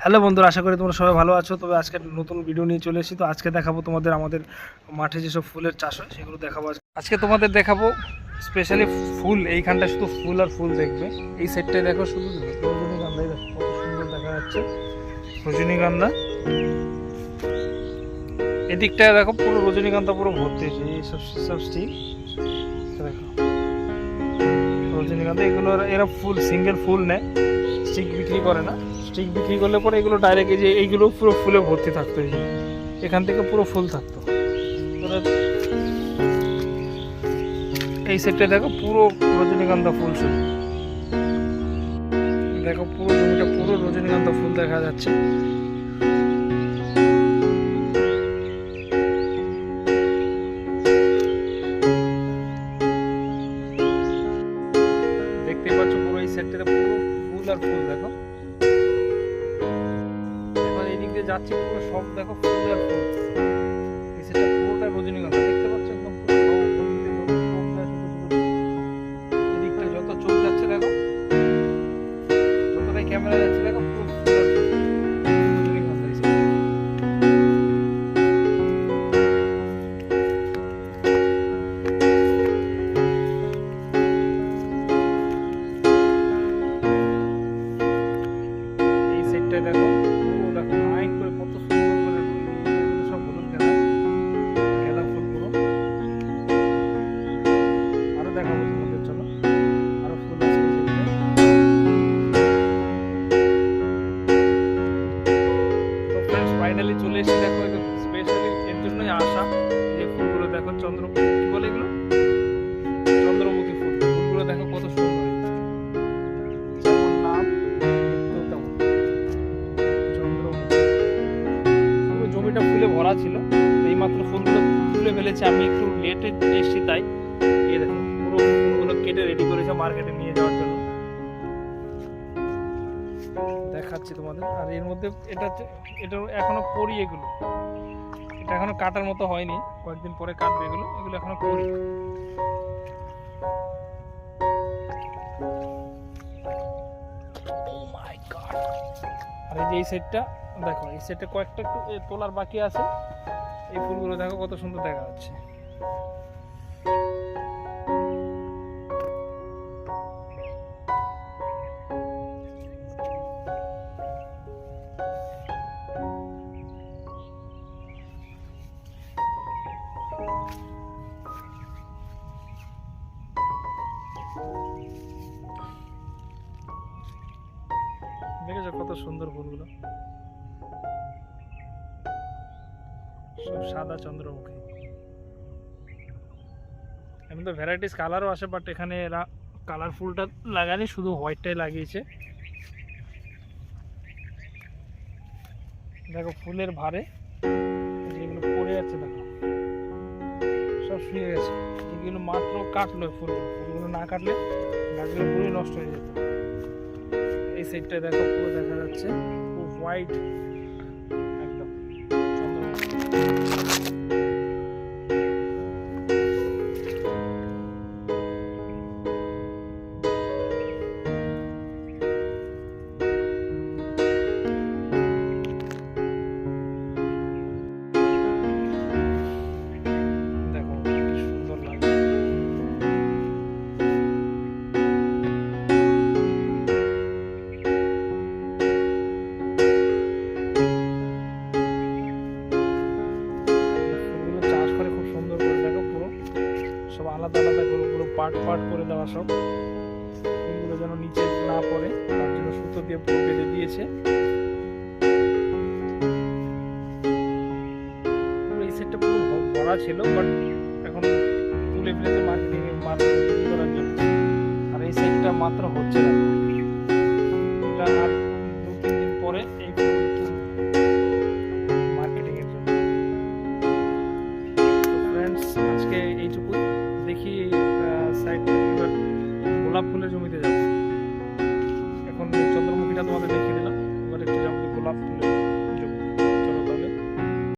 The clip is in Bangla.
হ্যালো বন্ধুরা, আশা করি তোমরা সবাই ভালো আছো। তবে আজকে নতুন ভিডিও নিয়ে চলে এসেছি। তো আজকে দেখাবো তোমাদের আমাদের মাঠে যেসব ফুলের চাষ হয় সেগুলো দেখাবো। আজকে তোমাদের দেখাবো স্পেশালি ফুল। এইখানটা শুধু ফুল আর ফুল দেখবে। এই সেটটাই দেখো, শুধু রজনীগন্ধাই দেখো, কত সুন্দর দেখা যাচ্ছে রজনীগন্ধা। এদিকটায় দেখো পুরো রজনীগন্ধা পুরো ভর্তি, এইসব স্টিক দেখো রজনীগন্ধা। এগুলো এরা ফুল সিঙ্গেল ফুল নেয়, স্টিক বিক্রি করে না। স্টিক বিক্রি করলে পরে এগুলো ডাইরেক্ট এই যে এইগুলো পুরো ফুলে ভর্তি থাকতো, এই যে এখান থেকে পুরো ফুল থাকতো। এই সেটটা দেখো পুরো রজনীগন্ধা ফুল, শুধু দেখো পুরো জমিটা পুরো রজনীগন্ধা ফুল দেখা যাচ্ছে। দেখতে পাচ্ছ পুরো এই সেটটাতে পুরো ফুল আর ফুল দেখো। এখন এই দিক দিয়ে যাচ্ছি পুরো সব দেখো ফুল আর ফুল। এই সেটটা পুরোটা রজনীগন্ধা দেখতে পাচ্ছ, একদম এদিকটা যত চোখ যাচ্ছে দেখো, যতটাই ক্যামেরা যাচ্ছে দেখো পুরো ফুল আর ফুল রজনীগন্ধা। এই সেটটা দেখো পুরো দেখো লাইন করে কত সুন্দর করে এগুলো সব হলুদ গাঁদা ফুল পুরো। আরো দেখাবো তোমাদের, চলো আরো ফুল আছে এই সেটটা। তো ফ্রেন্ডস ফাইনালি চলে এসেছি, দেখো এটা স্পেশালি এর জন্যই আসা। এই ফুলগুলো দেখো, চন্দ্রমুখী কি বলে এগুলো, চন্দ্রমুখী ফুল। ফুলগুলো দেখো কত সুন্দর, যেমন নাম দেখতেও তেমন চন্দ্রমুখী। পুরো জমিটা ফুলে ভরা ছিল, এই মাত্র ফুলগুলো তুলে ফেলেছে। আমি একটু লেটে এসেছি তাই। এই দেখো পুরো ফুলগুলো কেটে রেডি করেছে মার্কেটে নিয়ে যাওয়ার জন্য, দেখাচ্ছি তোমাদের। আর এর মধ্যে এটা এখনো করি, এগুলো এটা এখনো কাটার মতো হয়নি, কয়েকদিন পরে কাটবে এগুলো। এগুলো এখনো করি। আর এই যে এই সেটটা দেখো, এই সেটটা কয়েকটা একটু তোলার বাকি আছে। এই ফুলগুলো দেখো কত সুন্দর দেখা যাচ্ছে। দেখেছো কত সুন্দর ফুলগুলো, সব সাদা চন্দ্রমুখী। এমন তো ভ্যারাইটিস কালারও আসে, বাট এখানে এরা কালারফুলটা লাগানি, শুধু হোয়াইটটাই লাগিয়েছে। দেখো ফুলের ভারে যেগুলো পড়ে যাচ্ছে দেখো, সব শুয়ে গেছে। এগুলো মাত্র কাটলো ফুলগুলো না কাটলে গাছগুলো পুরোই নষ্ট হয়ে যেত। এই সাইডটা দেখো পুরো দেখা যাচ্ছে পুরো হোয়াইট একদম চন্দ্রমুখী। দেখো কি সুন্দর লাগে। ফুলগুলো চাষ করে খুব সুন্দর করে, দেখো পুরো সব আলাদা আলাদা করে পুরো পার্ট পার্ট করে দেওয়া, সব ফুলগুলো যেন নিচে না পড়ে তার জন্য সুতো দিয়ে পুরো বেঁধে দিয়েছে। পুরো এই সেটটা পুরো ভরা ছিল, বাট এখন তুলে ফেলেছে মার্কেটিং বিক্রি করার জন্য। আর এই সেটটা মাত্র হচ্ছে না, এটা আর 2-3 দিন পরে এই মার্কেটিং এর জন্য। তো ফ্রেন্ডস আজকে এইটুকুই, দেখি সাইড এবার গোলাপ ফুলের জমিতে যাবো। এখন চন্দ্রমুখীটা তোমাদের দেখিয়ে দিলাম, এবার একটু যাবো গোলাপ ফুলের।